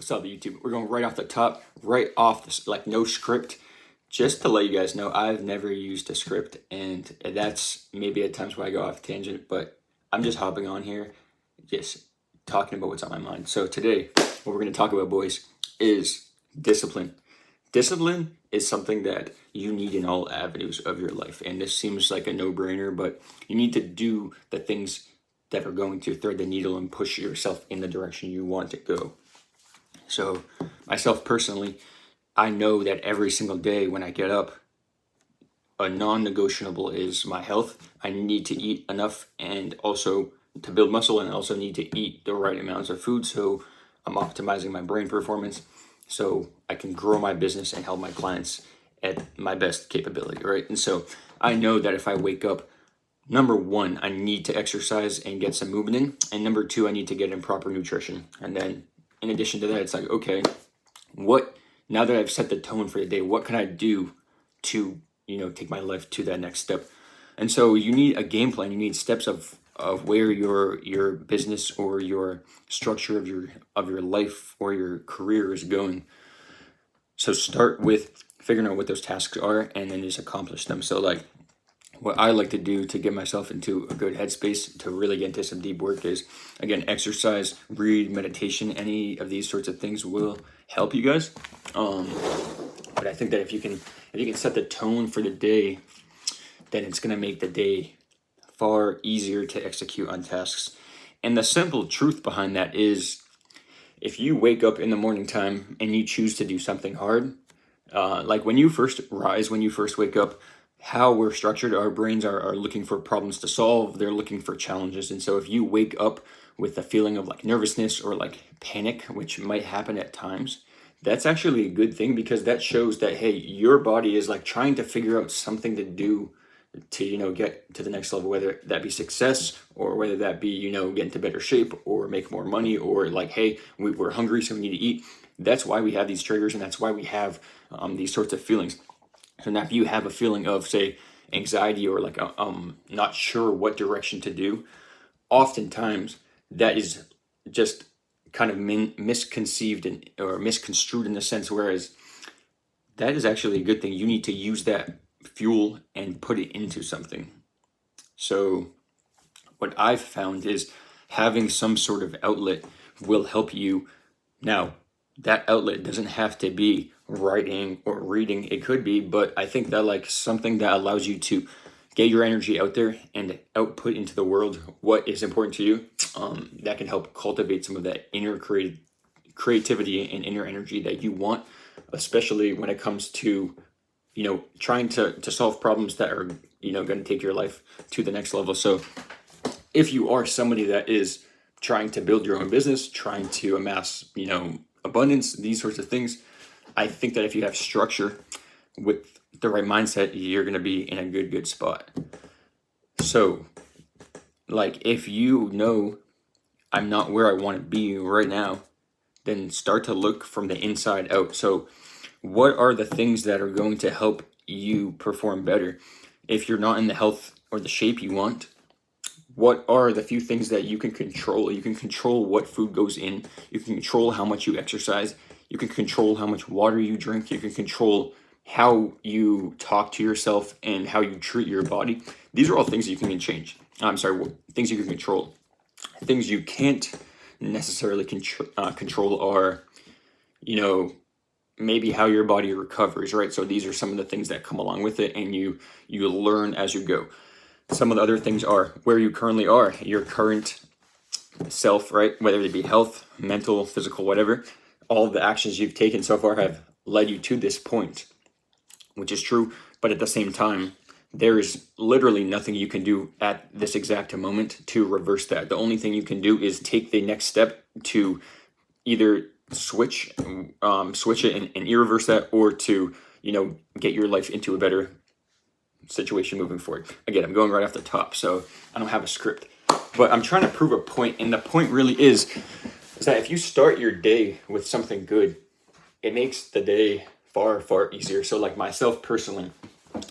What's up, YouTube? We're going right off the top, right off this, like no script. Just to let you guys know, I've never used a script, and that's maybe at times where I go off tangent, but I'm just hopping on here, just talking about what's on my mind. So today, what we're going to talk about, boys, is discipline. Discipline is something that you need in all avenues of your life, and this seems like a no-brainer, but you need to do the things that are going to thread the needle and push yourself in the direction you want to go. So myself personally, I know that every single day when I get up, a non-negotiable is my health. I need to eat enough and also to build muscle, and I also need to eat the right amounts of food so I'm optimizing my brain performance so I can grow my business and help my clients at my best capability, right? And so I know that if I wake up, number one, I need to exercise and get some movement in, and number two, I need to get in proper nutrition. And then in addition to that, it's like, okay, now that I've set the tone for the day, what can I do to, take my life to that next step? And so you need a game plan. You need steps of where your business or your structure of your life or your career is going. So start with figuring out what those tasks are and then just accomplish them. So like what I like to do to get myself into a good headspace to really get into some deep work is, again, exercise, read, meditation. Any of these sorts of things will help you guys. But I think that if you can set the tone for the day, then it's going to make the day far easier to execute on tasks. And the simple truth behind that is, if you wake up in the morning time and you choose to do something hard, like when you first rise, when you first wake up, how we're structured, our brains are looking for problems to solve. They're looking for challenges. And so if you wake up with a feeling of like nervousness or like panic, which might happen at times, that's actually a good thing, because that shows that, hey, your body is like trying to figure out something to do to, get to the next level, whether that be success or whether that be, get into better shape or make more money, or like, hey, we're hungry, so we need to eat. That's why we have these triggers, and that's why we have these sorts of feelings. So now if you have a feeling of, say, anxiety or like not sure what direction to do, oftentimes that is just kind of misconceived or misconstrued in the sense, whereas that is actually a good thing. You need to use that fuel and put it into something. So what I've found is having some sort of outlet will help you. Now, that outlet doesn't have to be writing or reading. It could be, but I think that like something that allows you to get your energy out there and output into the world what is important to you, that can help cultivate some of that inner creativity and inner energy that you want, especially when it comes to, trying to solve problems that are, going to take your life to the next level. So if you are somebody that is trying to build your own business, trying to amass, abundance, these sorts of things, I think that if you have structure with the right mindset, you're going to be in a good spot. So like, if I'm not where I want to be right now, then start to look from the inside out. So what are the things that are going to help you perform better? If you're not in the health or the shape you want, what are the few things that you can control? You can control what food goes in. You can control how much you exercise. You can control how much water you drink. You can control how you talk to yourself and how you treat your body. These are all things you can change. Things you can control. Things you can't necessarily control are, maybe how your body recovers, right? So these are some of the things that come along with it, and you learn as you go. Some of the other things are where you currently are, your current self, right? Whether it be health, mental, physical, whatever. All of the actions you've taken so far have led you to this point, which is true. But at the same time, there is literally nothing you can do at this exact moment to reverse that. The only thing you can do is take the next step to either switch it and reverse that, or to, get your life into a better situation moving forward. Again, I'm going right off the top, so I don't have a script, but I'm trying to prove a point, and the point really is that if you start your day with something good, it makes the day far easier. So like myself personally,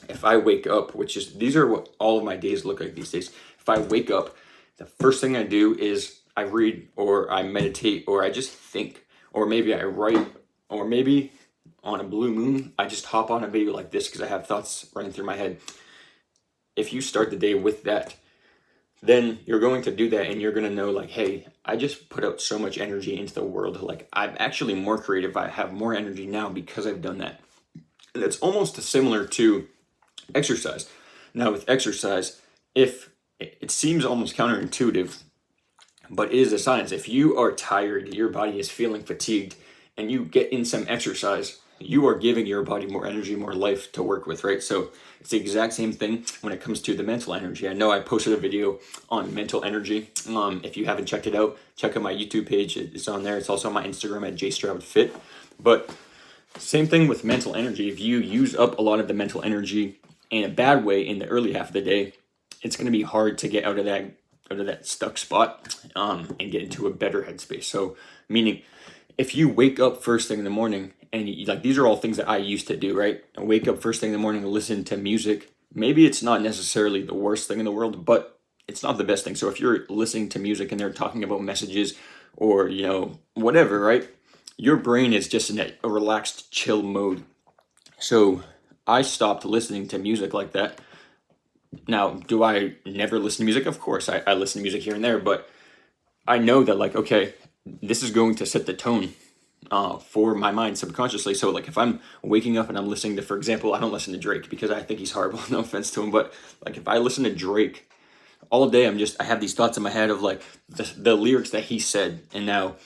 if I wake up, these are what all of my days look like these days. If I wake up, the first thing I do is I read or I meditate or I just think. or maybe I write, or maybe on a blue moon, I just hop on a video like this because I have thoughts running through my head. If you start the day with that, then you're going to do that and you're going to know like, hey, I just put out so much energy into the world. Like I'm actually more creative. I have more energy now because I've done that. And it's almost similar to exercise. Now with exercise, if it seems almost counterintuitive, but it is a science. If you are tired, your body is feeling fatigued, and you get in some exercise, you are giving your body more energy, more life to work with, right? So it's the exact same thing when it comes to the mental energy. I know I posted a video on mental energy. If you haven't checked it out, check out my YouTube page. It's on there. It's also on my Instagram at jstroudfit. But same thing with mental energy. If you use up a lot of the mental energy in a bad way in the early half of the day, it's going to be hard to get out of that stuck spot and get into a better headspace. So meaning if you wake up first thing in the morning and like these are all things that I used to do, right? I wake up first thing in the morning and listen to music. Maybe it's not necessarily the worst thing in the world, but it's not the best thing. So if you're listening to music and they're talking about messages or, whatever, right? Your brain is just in a relaxed, chill mode. So I stopped listening to music like that. Now, do I never listen to music? Of course, I listen to music here and there, but I know that like, okay, this is going to set the tone for my mind subconsciously. So like if I'm waking up and I'm listening to, for example, I don't listen to Drake because I think he's horrible, no offense to him, but like if I listen to Drake all day, I have these thoughts in my head of like the lyrics that he said. And now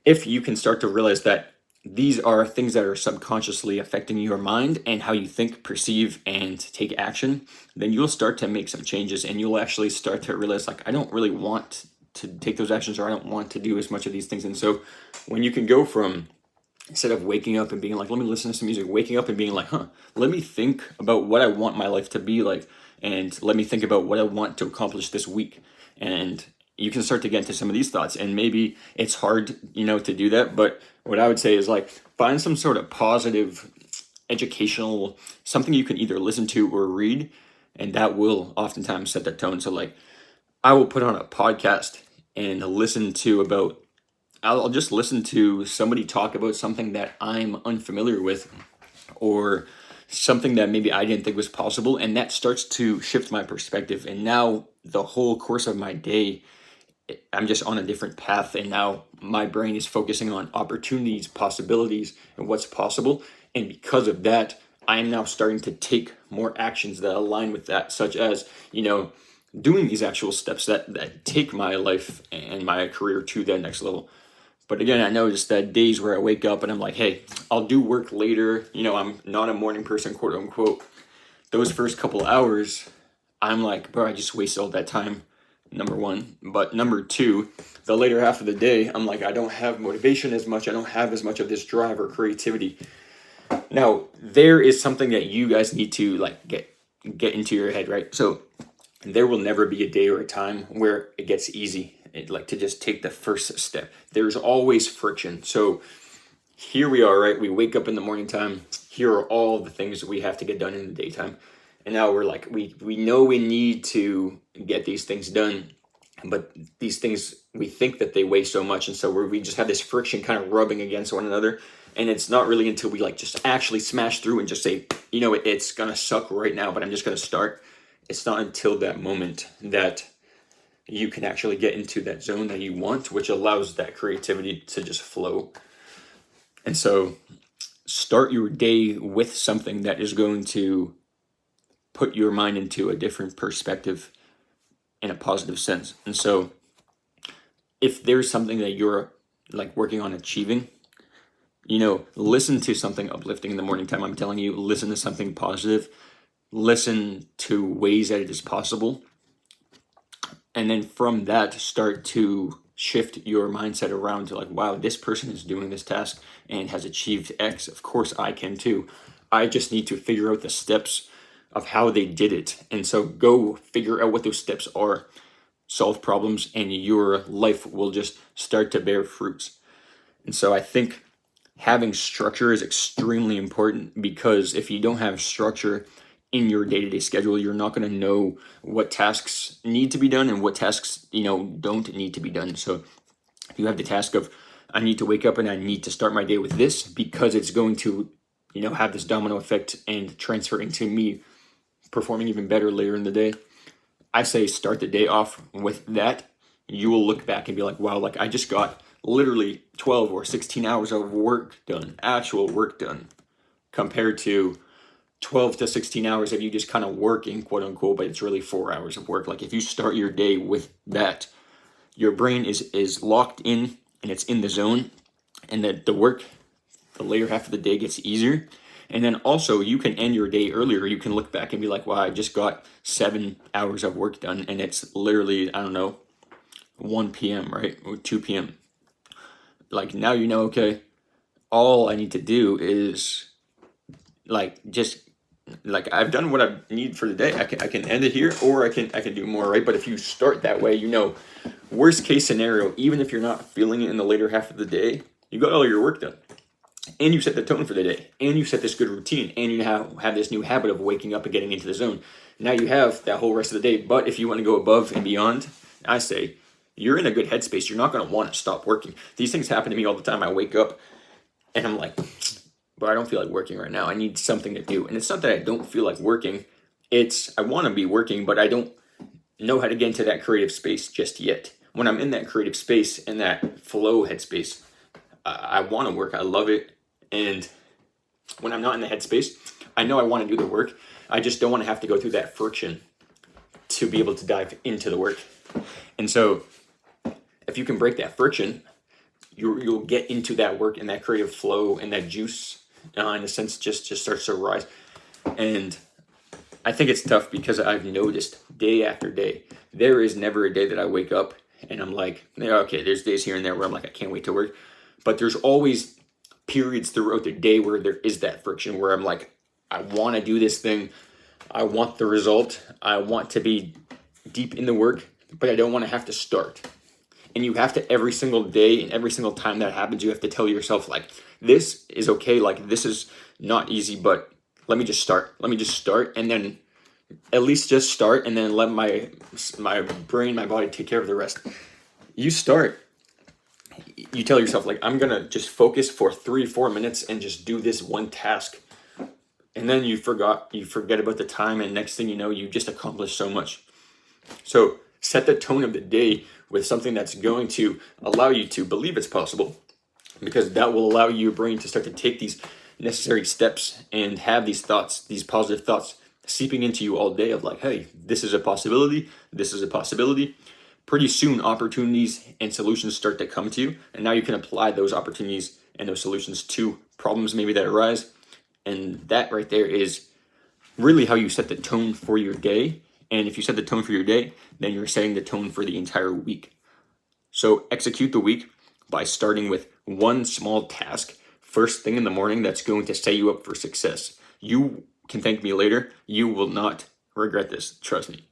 if you can start to realize that these are things that are subconsciously affecting your mind and how you think, perceive, and take action, then you'll start to make some changes and you'll actually start to realize like, I don't really want to take those actions, or I don't want to do as much of these things. And so when you can go from, instead of waking up and being like, let me listen to some music, waking up and being like, let me think about what I want my life to be like, and let me think about what I want to accomplish this week. And you can start to get into some of these thoughts, and maybe it's hard, to do that. But what I would say is like, find some sort of positive, educational, something you can either listen to or read, and that will oftentimes set the tone. So like, I will put on a podcast and I'll just listen to somebody talk about something that I'm unfamiliar with, or something that maybe I didn't think was possible. And that starts to shift my perspective. And now the whole course of my day, I'm just on a different path. And now my brain is focusing on opportunities, possibilities, and what's possible. And because of that, I am now starting to take more actions that align with that, such as, doing these actual steps that take my life and my career to that next level. But again, I noticed that days where I wake up and I'm like, hey, I'll do work later. I'm not a morning person, quote unquote. Those first couple hours, I'm like, bro, I just wasted all that time, number one. But number two, the later half of the day, I'm like, I don't have motivation as much. I don't have as much of this drive or creativity. Now, there is something that you guys need to like get into your head, right? So there will never be a day or a time where it gets easy, like to just take the first step. There's always friction. So here we are, right? We wake up in the morning time. Here are all the things that we have to get done in the daytime. And now we're like, we know we need to get these things done, but these things, we think that they weigh so much. And so we just have this friction kind of rubbing against one another. And it's not really until we like just actually smash through and just say, it's going to suck right now, but I'm just going to start. It's not until that moment that you can actually get into that zone that you want, which allows that creativity to just flow. And so start your day with something that is going to put your mind into a different perspective in a positive sense. And so if there's something that you're like working on achieving, listen to something uplifting in the morning time. I'm telling you, listen to something positive. Listen to ways that it is possible. And then from that, start to shift your mindset around to like, wow, this person is doing this task and has achieved X. Of course I can too. I just need to figure out the steps of how they did it. And so go figure out what those steps are, solve problems, and your life will just start to bear fruits. And so I think having structure is extremely important, because if you don't have structure in your day-to-day schedule, you're not going to know what tasks need to be done and what tasks, don't need to be done. So if you have the task of, I need to wake up and I need to start my day with this because it's going to, have this domino effect and transfer into me performing even better later in the day. I say start the day off with that. You will look back and be like, wow, like I just got literally 12 or 16 hours of work done, actual work done, compared to 12 to 16 hours of you just kind of working, quote unquote, but it's really 4 hours of work. Like if you start your day with that, your brain is locked in and it's in the zone, and that the later half of the day gets easier. And then also you can end your day earlier. You can look back and be like, wow, I just got 7 hours of work done, and it's literally, I don't know, 1 p.m., right? Or 2 p.m. Like now okay, all I need to do is I've done what I need for the day. I can end it here, or I can do more, right? But if you start that way, worst case scenario, even if you're not feeling it in the later half of the day, you got all your work done, and you set the tone for the day, and you set this good routine, and you have this new habit of waking up and getting into the zone. Now you have that whole rest of the day. But if you want to go above and beyond, I say you're in a good headspace. You're not going to want to stop working. These things happen to me all the time. I wake up and I'm like, but I don't feel like working right now. I need something to do. And it's not that I don't feel like working. I want to be working, but I don't know how to get into that creative space just yet. When I'm in that creative space and that flow headspace, I want to work. I love it. And when I'm not in the headspace, I know I want to do the work. I just don't want to have to go through that friction to be able to dive into the work. And so if you can break that friction, you'll get into that work and that creative flow, and that juice, in a sense, just starts to rise. And I think it's tough because I've noticed day after day, there is never a day that I wake up and I'm like, yeah, okay, there's days here and there where I'm like, I can't wait to work. But there's always periods throughout the day where there is that friction, where I'm like, I want to do this thing. I want the result. I want to be deep in the work, but I don't want to have to start. And you have to, every single day and every single time that happens, you have to tell yourself, like, this is okay. Like, this is not easy, but let me just start. Let me just start. And then at least just start, and then let my brain, my body take care of the rest. You start. You tell yourself, like, I'm going to just focus for 3-4 minutes and just do this one task. And then you forget about the time. And next thing you know, you just accomplished so much. So set the tone of the day with something that's going to allow you to believe it's possible, because that will allow your brain to start to take these necessary steps and have these thoughts, these positive thoughts seeping into you all day of like, hey, this is a possibility. This is a possibility. Pretty soon opportunities and solutions start to come to you. And now you can apply those opportunities and those solutions to problems maybe that arise. And that right there is really how you set the tone for your day. And if you set the tone for your day, then you're setting the tone for the entire week. So execute the week by starting with one small task first thing in the morning that's going to set you up for success. You can thank me later. You will not regret this. Trust me.